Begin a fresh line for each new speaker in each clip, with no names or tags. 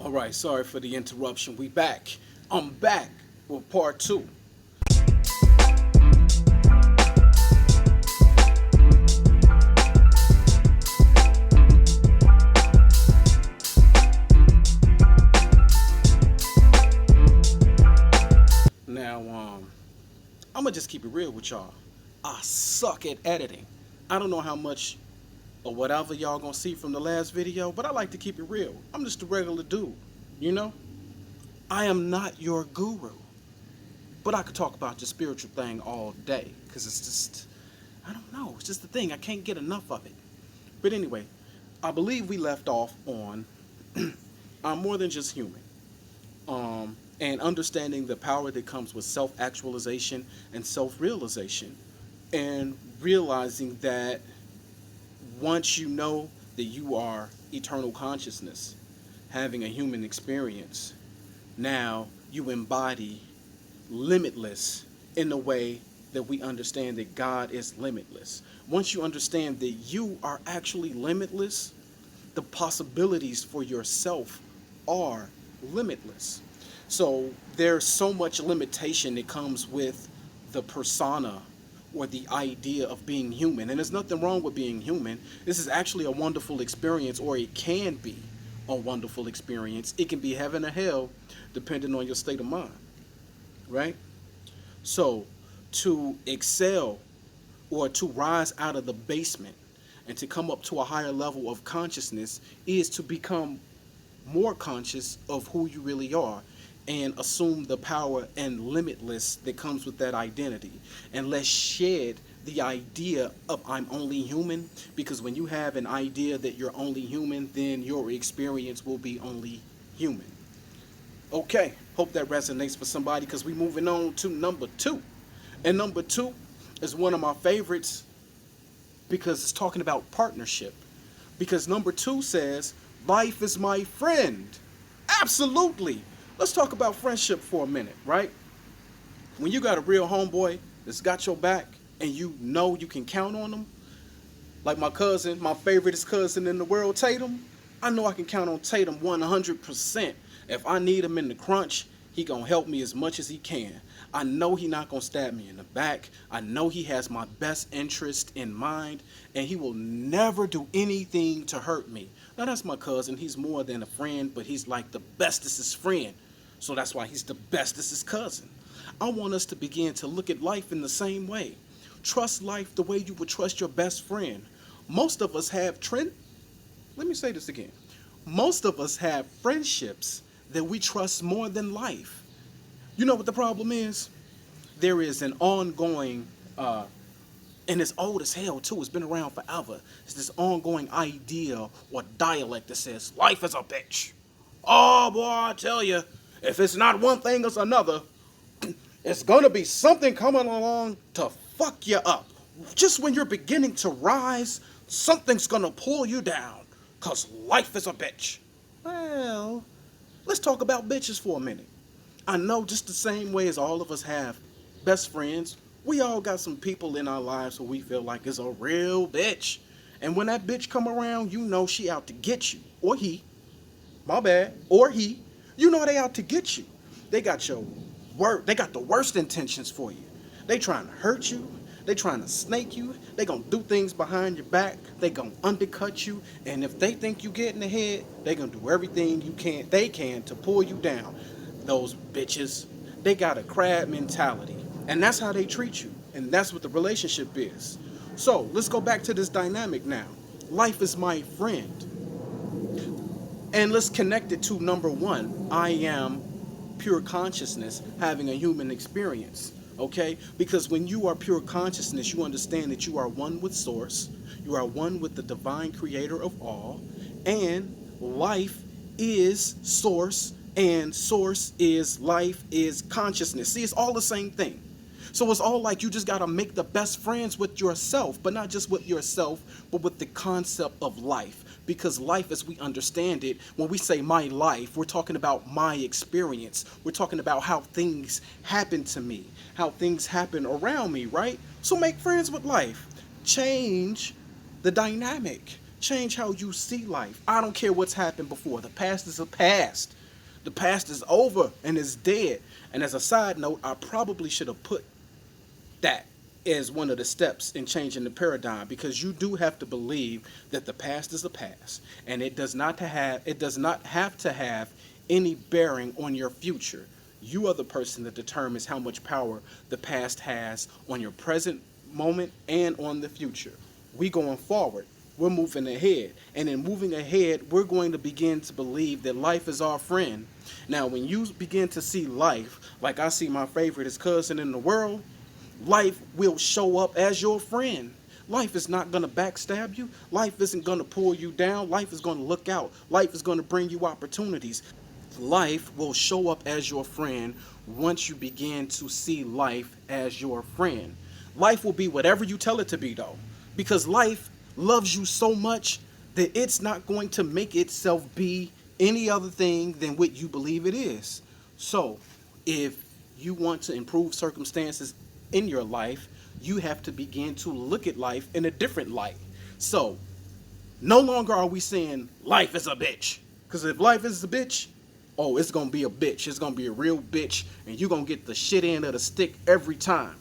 All right, sorry for the interruption. We back. I'm back with part two. Now, I'm gonna just keep it real with y'all. I suck at editing. I don't know how much or whatever y'all gonna see from the last video, but I like to keep it real. I'm just a regular dude, you know? I am not your guru, but I could talk about the spiritual thing all day, because it's just, I don't know, it's just the thing. I can't get enough of it. But anyway, I believe we left off on I'm more than just human. And understanding the power that comes with self-actualization and self-realization, and realizing that once you know that you are eternal consciousness, having a human experience, now you embody limitless in the way that we understand that God is limitless. Once you understand that you are actually limitless, the possibilities for yourself are limitless. So there's so much limitation that comes with the persona or the idea of being human. And there's nothing wrong with being human. This is actually a wonderful experience, or it can be a wonderful experience. It can be heaven or hell, depending on your state of mind, right? So to excel or to rise out of the basement and to come up to a higher level of consciousness is to become more conscious of who you really are and assume the power and limitless that comes with that identity. And let's shed the idea of I'm only human, because when you have an idea that you're only human, then your experience will be only human. Okay, hope that resonates for somebody, because we're moving on to number two. And number two is one of my favorites because it's talking about partnership. Because number two says, life is my friend. Absolutely. Let's talk about friendship for a minute, right? When you got a real homeboy that's got your back and you know you can count on them, like my cousin, my favoriteest cousin in the world, Tatum, I know I can count on Tatum 100%. If I need him in the crunch, he gonna help me as much as he can. I know he not gonna stab me in the back. I know he has my best interest in mind, and he will never do anything to hurt me. Now that's my cousin. He's more than a friend, but he's like the bestest friend. So that's why he's the bestest cousin. I want us to begin to look at life in the same way. Trust life the way you would trust your best friend. Most of us have let me say this again. Most of us have friendships that we trust more than life. You know what the problem is? There is an ongoing, and it's old as hell too, it's been around forever. It's this ongoing idea or dialect that says, life is a bitch. Oh boy, I tell you, if it's not one thing, it's another. It's gonna be something coming along to fuck you up. Just when you're beginning to rise, something's gonna pull you down, cause life is a bitch. Well, let's talk about bitches for a minute. I know just the same way as all of us have best friends, we all got some people in our lives who we feel like is a real bitch. And when that bitch come around, you know she out to get you. Or he. My bad. Or he. You know they out to get you. They got they got the worst intentions for you. They trying to hurt you. They trying to snake you. They gonna do things behind your back. They gonna undercut you. And if they think you getting ahead, they gonna do everything they can to pull you down. Those bitches, they got a crab mentality. And that's how they treat you. And that's what the relationship is. So let's go back to this dynamic now. Life is my friend. And let's connect it to number one. I am pure consciousness having a human experience. Okay? Because when you are pure consciousness, you understand that you are one with Source. You are one with the divine creator of all. And life is Source. And Source is life is consciousness. See, it's all the same thing. So it's all like you just got to make the best friends with yourself, but not just with yourself, but with the concept of life. Because life as we understand it, when we say my life, we're talking about my experience. We're talking about how things happen to me, how things happen around me, right? So make friends with life. Change the dynamic. Change how you see life. I don't care what's happened before. The past is a past. The past is over and is dead. And as a side note, I probably should have put that as one of the steps in changing the paradigm, because you do have to believe that the past is the past, and it does not have to have any bearing on your future. You are the person that determines how much power the past has on your present moment and on the future. We going forward. We're moving ahead. And in moving ahead, we're going to begin to believe that life is our friend. Now, when you begin to see life, like I see my favorite cousin in the world, life will show up as your friend. Life is not going to backstab you. Life isn't going to pull you down. Life is going to look out. Life is going to bring you opportunities. Life will show up as your friend once you begin to see life as your friend. Life will be whatever you tell it to be, though, because life loves you so much that it's not going to make itself be any other thing than what you believe it is. So, if you want to improve circumstances in your life, you have to begin to look at life in a different light. So, no longer are we saying life is a bitch. Because if life is a bitch, oh, it's going to be a bitch. It's going to be a real bitch, and you're going to get the shit end of the stick every time.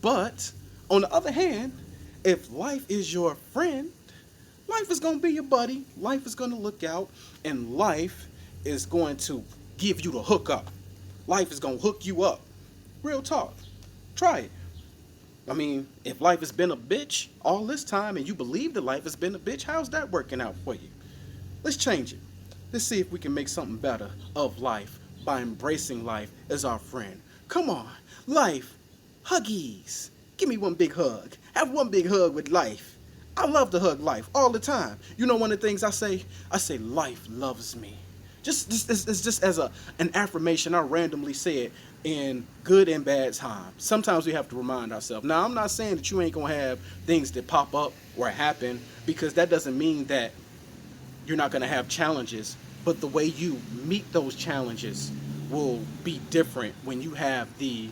But, on the other hand, if life is your friend, life is going to be your buddy. Life is going to look out, and life is going to give you the hookup. Life is going to hook you up. Real talk. Try it. I mean, if life has been a bitch all this time and you believe that life has been a bitch, how's that working out for you? Let's change it. Let's see if we can make something better of life by embracing life as our friend. Come on, life, huggies. Give me one big hug. Have one big hug with life. I love to hug life all the time. You know one of the things I say life loves me. It's just as an affirmation I randomly say it in good and bad times. Sometimes we have to remind ourselves. Now, I'm not saying that you ain't going to have things that pop up or happen, because that doesn't mean that you're not going to have challenges. But the way you meet those challenges will be different when you have the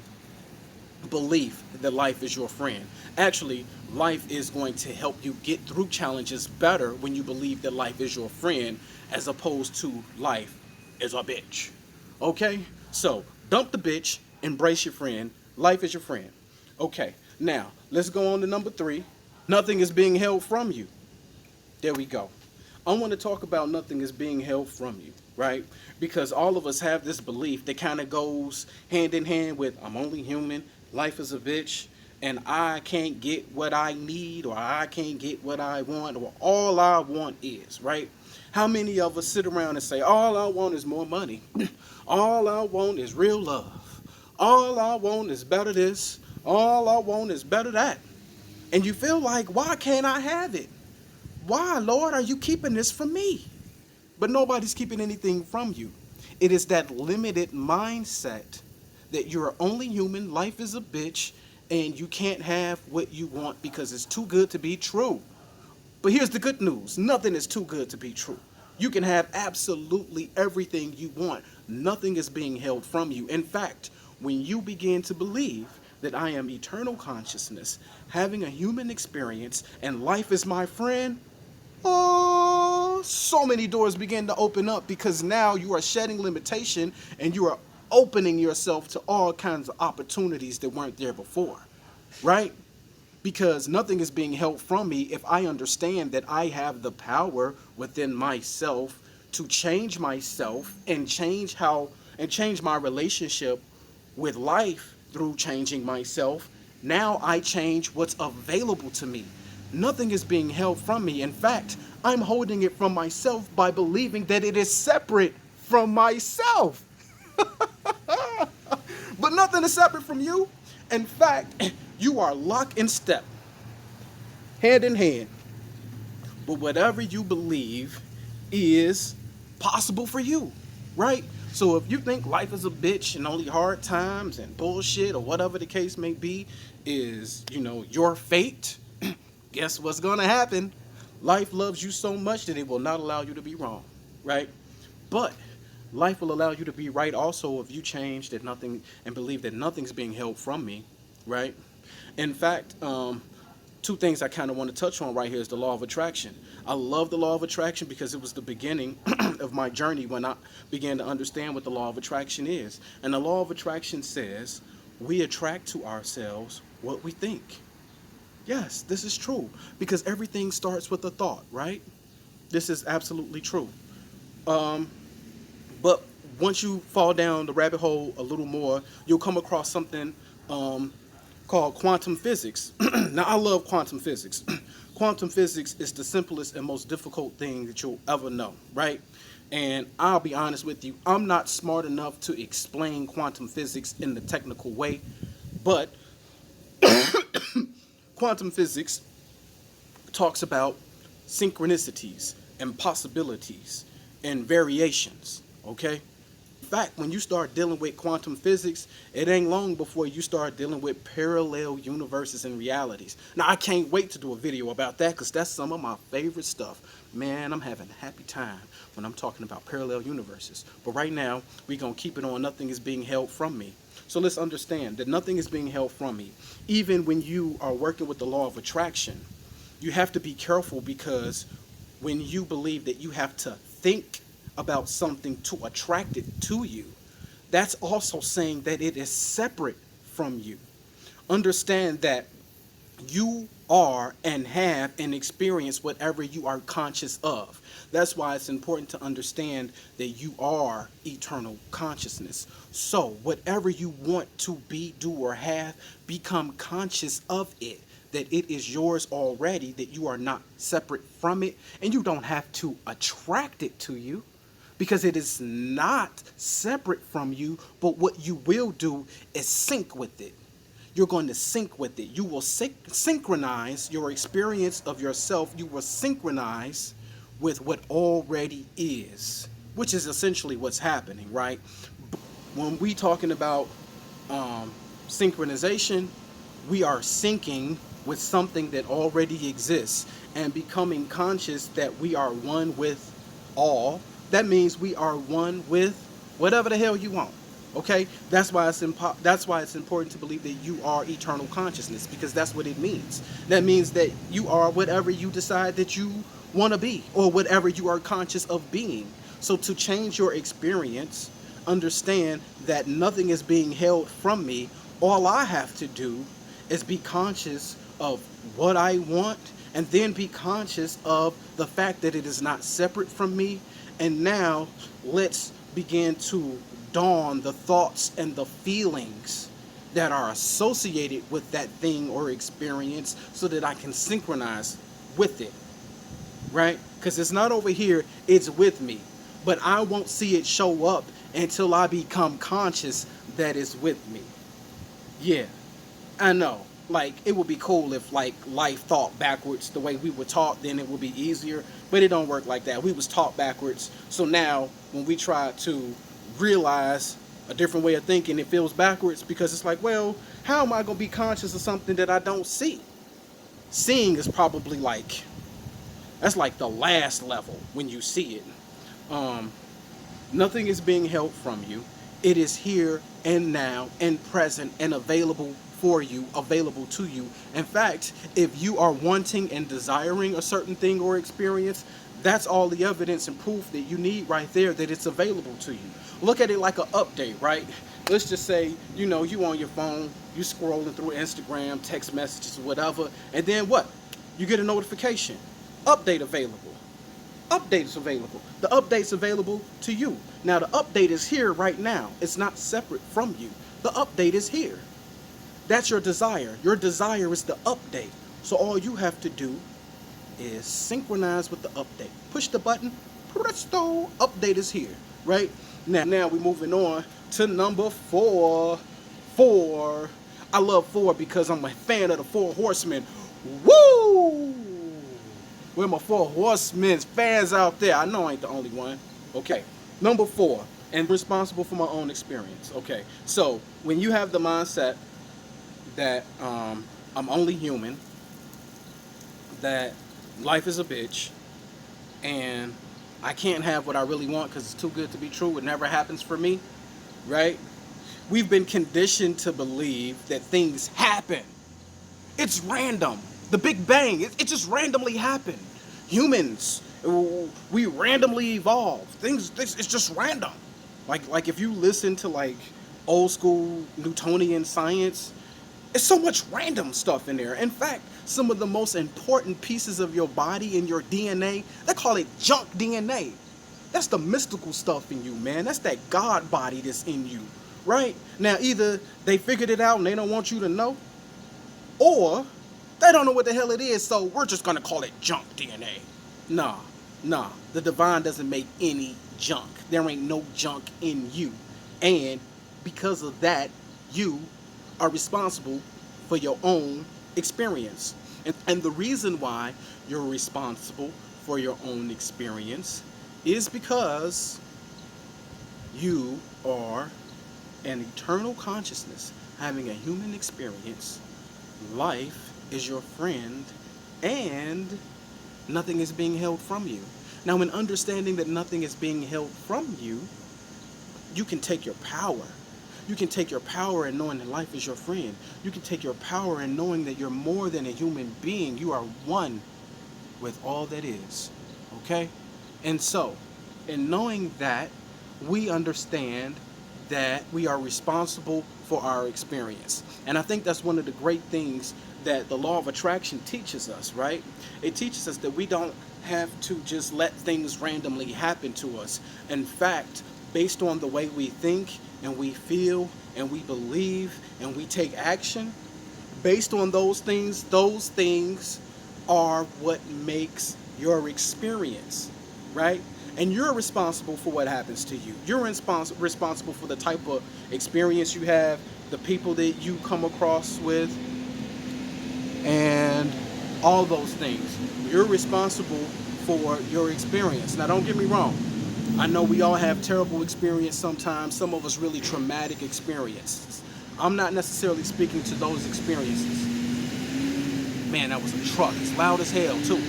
belief that life is your friend. Actually, life is going to help you get through challenges better when you believe that life is your friend, as opposed to life is a bitch. Okay? So, dump the bitch, embrace your friend. Life is your friend. Okay, now, let's go on to number 3. Nothing is being held from you. There we go. I want to talk about nothing is being held from you, right? Because all of us have this belief that kind of goes hand in hand with, I'm only human, life is a bitch, and I can't get what I need, or I can't get what I want, or all I want is, right? How many of us sit around and say, all I want is more money. All I want is real love. All I want is better this. All I want is better that. And you feel like, why can't I have it? Why, Lord, are you keeping this from me? But nobody's keeping anything from you. It is that limited mindset that you're only human, life is a bitch, and you can't have what you want because it's too good to be true. But here's the good news. Nothing is too good to be true. You can have absolutely everything you want. Nothing is being held from you. In fact, when you begin to believe that I am eternal consciousness, having a human experience, and life is my friend, oh, so many doors begin to open up, because now you are shedding limitation and you are opening yourself to all kinds of opportunities that weren't there before, right? Because nothing is being held from me if I understand that I have the power within myself to change myself and change my relationship with life through changing myself. Now I change what's available to me. Nothing is being held from me. In fact, I'm holding it from myself by believing that it is separate from myself. But nothing is separate from you. In fact, you are lock in step, hand in hand. But whatever you believe is possible for you, right? So if you think life is a bitch and only hard times and bullshit or whatever the case may be is, your fate, guess what's going to happen? Life loves you so much that it will not allow you to be wrong, right? But life will allow you to be right also if you change that nothing and believe that nothing's being held from me, right? In fact, to two things I kind of want to touch on right here is the law of attraction. I love the law of attraction because it was the beginning of my journey when I began to understand what the law of attraction is. And the law of attraction says we attract to ourselves what we think. Yes, this is true because everything starts with a thought, right? This is absolutely true. But once you fall down the rabbit hole a little more, you'll come across something called quantum physics. Now, I love quantum physics. Quantum physics is the simplest and most difficult thing that you'll ever know, right? And I'll be honest with you, I'm not smart enough to explain quantum physics in the technical way, but quantum physics talks about synchronicities and possibilities and variations, okay? In fact, when you start dealing with quantum physics, it ain't long before you start dealing with parallel universes and realities. Now, I can't wait to do a video about that because that's some of my favorite stuff. Man, I'm having a happy time when I'm talking about parallel universes. But right now, we're going to keep it on nothing is being held from me. So let's understand that nothing is being held from me. Even when you are working with the law of attraction, you have to be careful because when you believe that you have to think about something to attract it to you, that's also saying that it is separate from you. Understand that you are and have and experience whatever you are conscious of. That's why it's important to understand that you are eternal consciousness. So whatever you want to be, do, or have, become conscious of it, that it is yours already, that you are not separate from it, and you don't have to attract it to you because it is not separate from you. But what you will do is sync with it. You're going to sync with it. You will synchronize your experience of yourself. You will synchronize with what already is, which is essentially what's happening, right? When we talking about synchronization, we are syncing with something that already exists and becoming conscious that we are one with all. That means we are one with whatever the hell you want. Okay, that's why it's important to believe that you are eternal consciousness, because that's what it means. That means that you are whatever you decide that you want to be, or whatever you are conscious of being. So to change your experience, understand that nothing is being held from me. All I have to do is be conscious of what I want, and then be conscious of the fact that it is not separate from me. And now let's begin to dawn the thoughts and the feelings that are associated with that thing or experience so that I can synchronize with it, right? Because it's not over here, it's with me. But I won't see it show up until I become conscious that it's with me. Yeah, I know. Like, it would be cool if, like, life thought backwards the way we were taught, then it would be easier. But it don't work like that. We was taught backwards. So now, when we try to realize a different way of thinking, it feels backwards because it's like, well, how am I going to be conscious of something that I don't see? Seeing is probably like, that's like the last level when you see it. Nothing is being held from you. It is here and now and present and available for you, available to you. In fact, if you are wanting and desiring a certain thing or experience, that's all the evidence and proof that you need right there, that it's available to you. Look at it like an update, right? Let's just say, you know, you on your phone, you scrolling through Instagram, text messages, whatever, and then what? You get a notification. Update available. Update is available. The update's available to you. Now, the update is here right now. It's not separate from you. The update is here. That's your desire. Your desire is the update. So all you have to do is synchronize with the update. Push the button, presto, update is here, right? Now we're moving on to number 4. 4. I love 4 because I'm a fan of the 4 horsemen. Woo! Where my 4 horsemen fans out there? I know I ain't the only one. Okay, number 4, and responsible for my own experience. Okay, so when you have the mindset that I'm only human, that life is a bitch, and I can't have what I really want because it's too good to be true, it never happens for me, right? We've been conditioned to believe that things happen. It's random. The Big Bang, it just randomly happened. Humans, we randomly evolve. It's just random. Like if you listen to like old school Newtonian science, it's so much random stuff in there. In fact, some of the most important pieces of your body in your DNA, they call it junk DNA. That's the mystical stuff in you, man. That's that God body that's in you, right? Now, either they figured it out and they don't want you to know, or they don't know what the hell it is, so we're just gonna call it junk DNA. Nah, nah. The divine doesn't make any junk. There ain't no junk in you. And because of that, you are responsible for your own experience. And the reason why you're responsible for your own experience is because you are an eternal consciousness having a human experience. Life is your friend, and nothing is being held from you. Now, in understanding that nothing is being held from you, you can take your power. You can take your power in knowing that life is your friend. You can take your power in knowing that you're more than a human being. You are one with all that is. Okay? And so, in knowing that, we understand that we are responsible for our experience. And I think that's one of the great things that the law of attraction teaches us, right? It teaches us that we don't have to just let things randomly happen to us. In fact, based on the way we think and we feel and we believe and we take action, based on those things are what makes your experience, right? And you're responsible for what happens to you. You're responsible for the type of experience you have, the people that you come across with, and all those things. You're responsible for your experience. Now, don't get me wrong. I know we all have terrible experience sometimes. Some of us really traumatic experiences. I'm not necessarily speaking to those experiences. Man, that was a truck. It's loud as hell, too.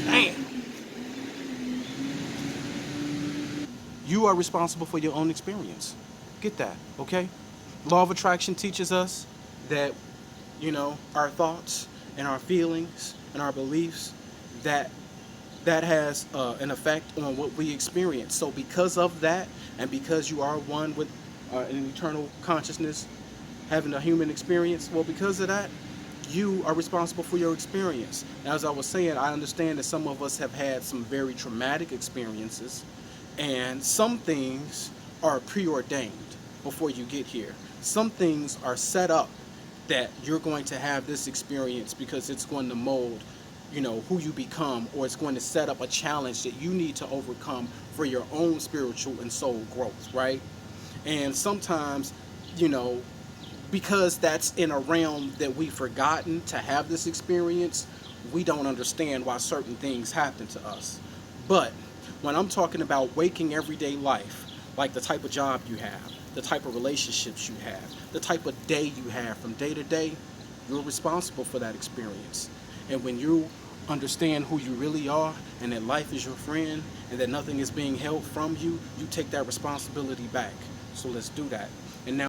Damn. You are responsible for your own experience. Get that, okay? Law of attraction teaches us that, our thoughts and our feelings and our beliefs, that has an effect on what we experience. So because of that, and because you are one with an eternal consciousness, having a human experience, well, because of that, you are responsible for your experience. Now, as I was saying, I understand that some of us have had some very traumatic experiences, and some things are preordained before you get here. Some things are set up that you're going to have this experience because it's going to mold, who you become, or it's going to set up a challenge that you need to overcome for your own spiritual and soul growth, right? And sometimes, because that's in a realm that we've forgotten to have this experience, we don't understand why certain things happen to us. But when I'm talking about waking everyday life, like the type of job you have, the type of relationships you have, the type of day you have from day to day, you're responsible for that experience. And when you understand who you really are, and that life is your friend, and that nothing is being held from you, you take that responsibility back. So let's do that.